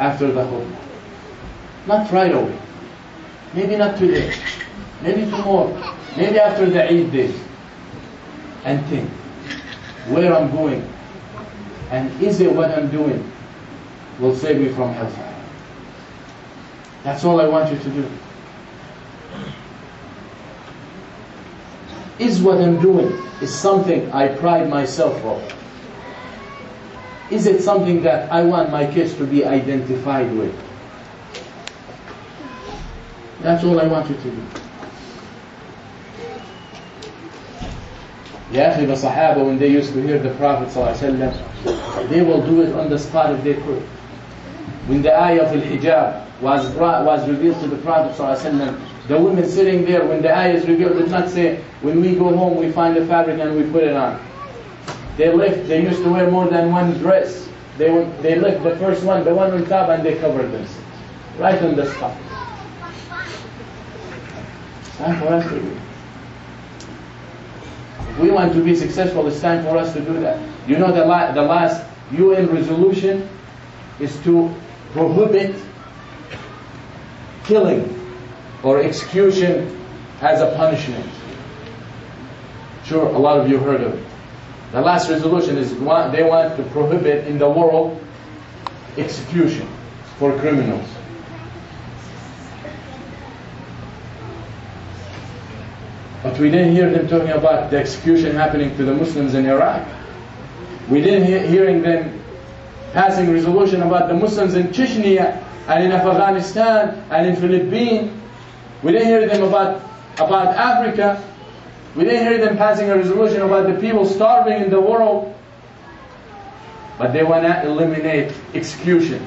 after the khutbah. Not right away. Maybe not today. Maybe tomorrow. Maybe after the Eid days. And think where I'm going. And is it what I'm doing will save me from hellfire? That's all I want you to do. Is what I'm doing is something I pride myself of? Is it something that I want my kids to be identified with? That's all I want you to do. Ya akhi, the Sahaba, when they used to hear the Prophet ﷺ, they will do it on the spot if they could. When the ayah of al-hijab was revealed to the Prophet ﷺ, the women sitting there, when the ayah is revealed, did not say, when we go home we find the fabric and we put it on. They used to wear more than one dress. They lift the first one, the one on top, and they covered themselves. Right on the spot. It's time for us to do it. If we want to be successful, it's time for us to do that. You know the last UN resolution is to prohibit killing or execution as a punishment. Sure, a lot of you heard of it. The last resolution is they want to prohibit in the world execution for criminals. But we didn't hear them talking about the execution happening to the Muslims in Iraq. We didn't hearing them passing resolution about the Muslims in Chechnya and in Afghanistan and in Philippines. We didn't hear them about Africa. We didn't hear them passing a resolution about the people starving in the world. But they want to eliminate execution.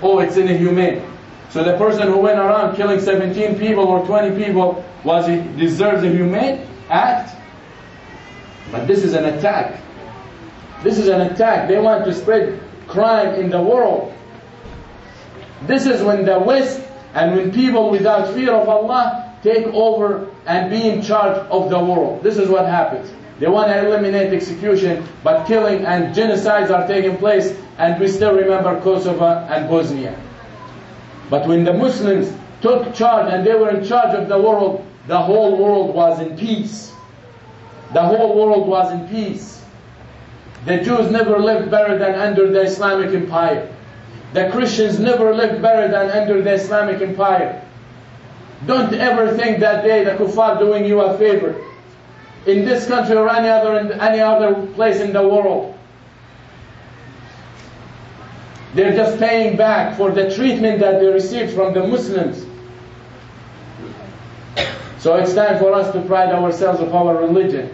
Oh, it's inhumane. So the person who went around killing 17 people or 20 people, he deserves a humane act? But this is an attack. This is an attack. They want to spread crime in the world. This is when the West and when people without fear of Allah take over and be in charge of the world. This is what happens. They want to eliminate execution, but killing and genocides are taking place, and we still remember Kosovo and Bosnia. But when the Muslims took charge and they were in charge of the world, the whole world was in peace. The whole world was in peace. The Jews never lived better than under the Islamic Empire. The Christians never lived better than under the Islamic Empire. Don't ever think that day the kuffar doing you a favor. In this country or any other place in the world. They're just paying back for the treatment that they received from the Muslims. So it's time for us to pride ourselves of our religion.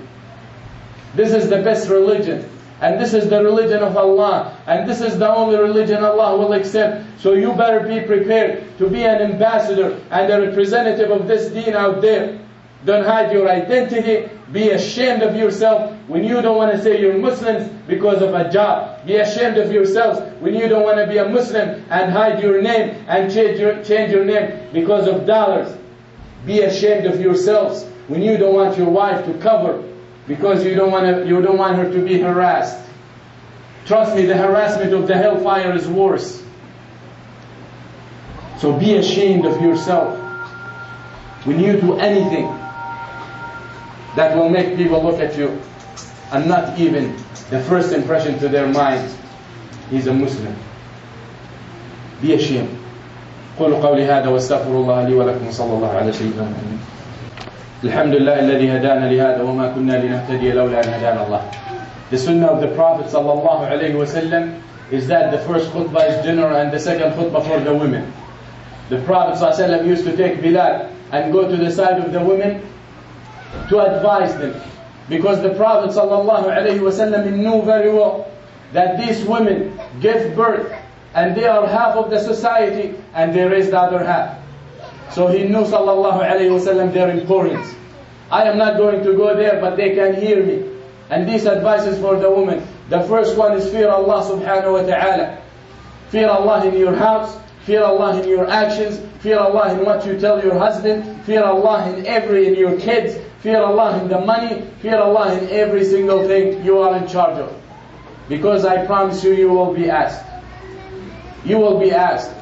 This is the best religion. And this is the religion of Allah. And this is the only religion Allah will accept. So you better be prepared to be an ambassador and a representative of this deen out there. Don't hide your identity. Be ashamed of yourself when you don't want to say you're Muslims because of a job. Be ashamed of yourselves when you don't want to be a Muslim and hide your name and change your name because of dollars. Be ashamed of yourselves when you don't want your wife to cover because you don't want her to be harassed. Trust me, the harassment of the hellfire is worse. So be ashamed of yourself when you do anything that will make people look at you and not even the first impression to their mind, he's a Muslim. Be ashamed. قولوا قولي هذا واستغفر الله لي ولكم وصلى الله على سيدنا محمد. الحمد لله الذي هدانا لهذا وما كنا لنهتدي لولا أن هدانا الله. The sunnah of the Prophet sallallahu alaihi wasallam is that the first khutbah is general and the second khutbah for the women. The Prophet sallallahu alaihi wasallam used to take Bilal and go to the side of the women to advise them, because the Prophet sallallahu alaihi wasallam knew very well that these women give birth and they are half of the society and they raise the other half. So he knew sallallahu alaihi wasallam their importance. I am not going to go there, but they can hear me. And these advices for the women. The first one is fear Allah subhanahu wa ta'ala. Fear Allah in your house, fear Allah in your actions, fear Allah in what you tell your husband, fear Allah in your kids, fear Allah in the money, fear Allah in every single thing you are in charge of. Because I promise you, you will be asked. you will be asked.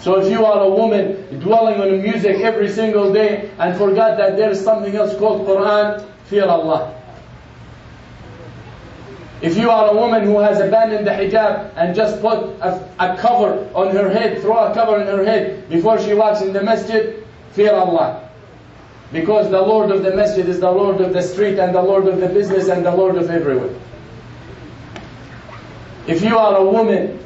So if you are a woman dwelling on music every single day and forgot that there is something else called Quran, fear Allah. If you are a woman who has abandoned the hijab and just put a cover on her head, throw a cover on her head before she walks in the masjid, fear Allah. Because the Lord of the masjid is the Lord of the street and the Lord of the business and the Lord of everywhere. If you are a woman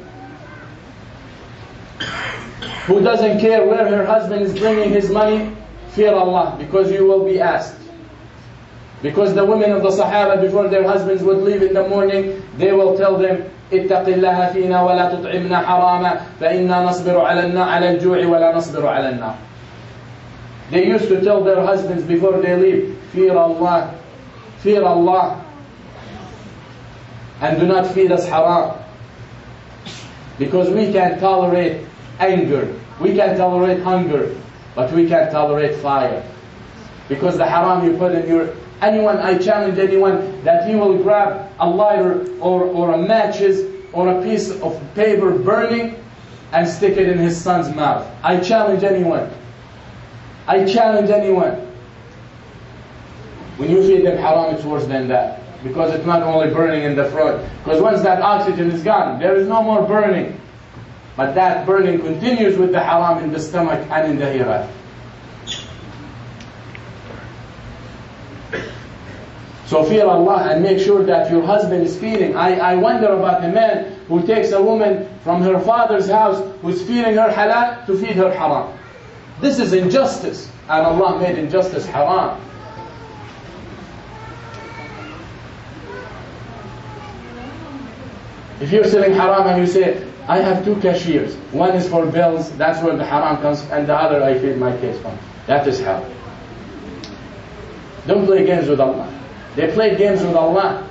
who doesn't care where her husband is bringing his money, fear Allah, because you will be asked. Because the women of the Sahaba, before their husbands would leave in the morning, they will tell them, اتق الله فينا ولا تطعمنا حراما فإنا نصبر على الجوع ولا نصبر على النار. They used to tell their husbands before they leave, fear Allah, and do not feed us haram. Because we can tolerate anger, we can tolerate hunger, but we can't tolerate fire. Because the haram you put in your... I challenge anyone that he will grab a lighter or a matches or a piece of paper burning and stick it in his son's mouth. I challenge anyone. When you feed them haram, it's worse than that. Because it's not only burning in the front. Because once that oxygen is gone, there is no more burning. But that burning continues with the haram in the stomach and in the hereafter. So fear Allah and make sure that your husband is feeding. I wonder about the man who takes a woman from her father's house who's feeding her halal to feed her haram. This is injustice, and Allah made injustice haram. If you're selling haram and you say, I have 2 cashiers, one is for bills, that's where the haram comes, and the other I feed my kids from. That is haram. Don't play games with Allah. They played games with Allah.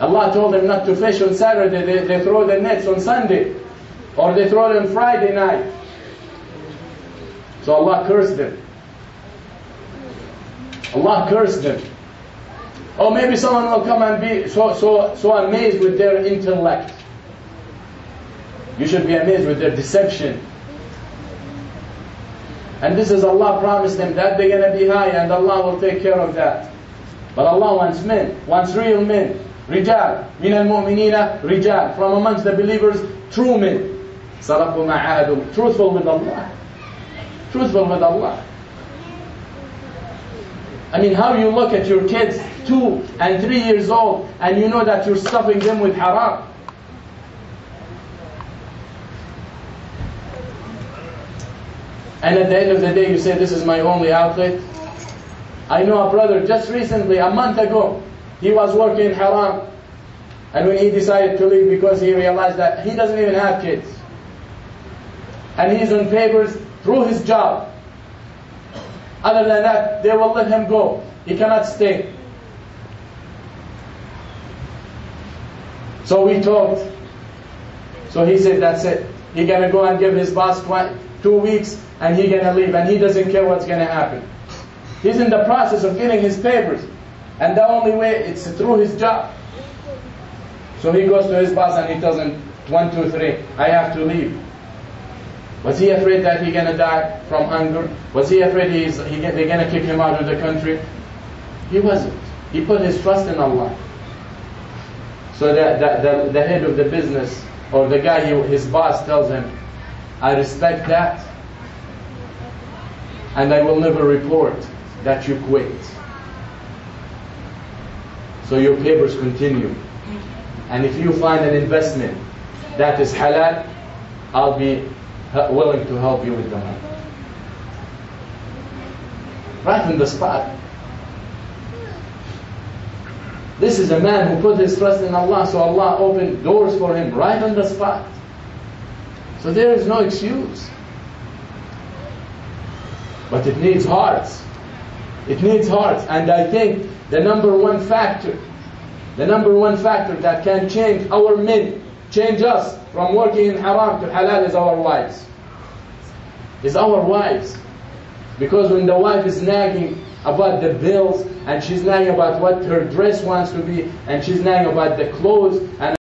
Allah told them not to fish on Saturday, they throw the nets on Sunday, or they throw it on Friday night. So Allah cursed them. Allah cursed them. Or maybe someone will come and be so amazed with their intellect. You should be amazed with their deception. And this is Allah promised them that they're going to be high and Allah will take care of that. But Allah wants men, wants real men. Rijal, min al-mu'minina, rijal. From amongst the believers, true men. Sadaqu ma'ahadum. Truthful with Allah. Truthful with Allah. I mean, how you look at your kids, 2 and 3 years old, and you know that you're stuffing them with haram. And at the end of the day, you say, this is my only outlet. I know a brother, just recently, a month ago, he was working in haram. And when he decided to leave because he realized that he doesn't even have kids. And he's on papers through his job. Other than that, they will let him go. He cannot stay. So we talked. So he said, that's it. He's going to go and give his boss 2 weeks and he's going to leave. And he doesn't care what's going to happen. He's in the process of getting his papers. And the only way, it's through his job. So he goes to his boss and he tells him, 1, 2, 3, I have to leave. Was he afraid that he's going to die from hunger? Was he afraid they're going to kick him out of the country? He wasn't. He put his trust in Allah. So the head of the business, or the guy, his boss tells him, I respect that, and I will never report that you quit. So your papers continue. And if you find an investment that is halal, I'll be willing to help you with the money. Right on the spot. This is a man who put his trust in Allah, so Allah opened doors for him right on the spot. So there is no excuse. But it needs hearts. It needs hearts. And I think the number one factor that can change our men, change us from working in haram to halal is our wives. Is our wives. Because when the wife is nagging about the bills, and she's nagging about what her dress wants to be, and she's nagging about the clothes, and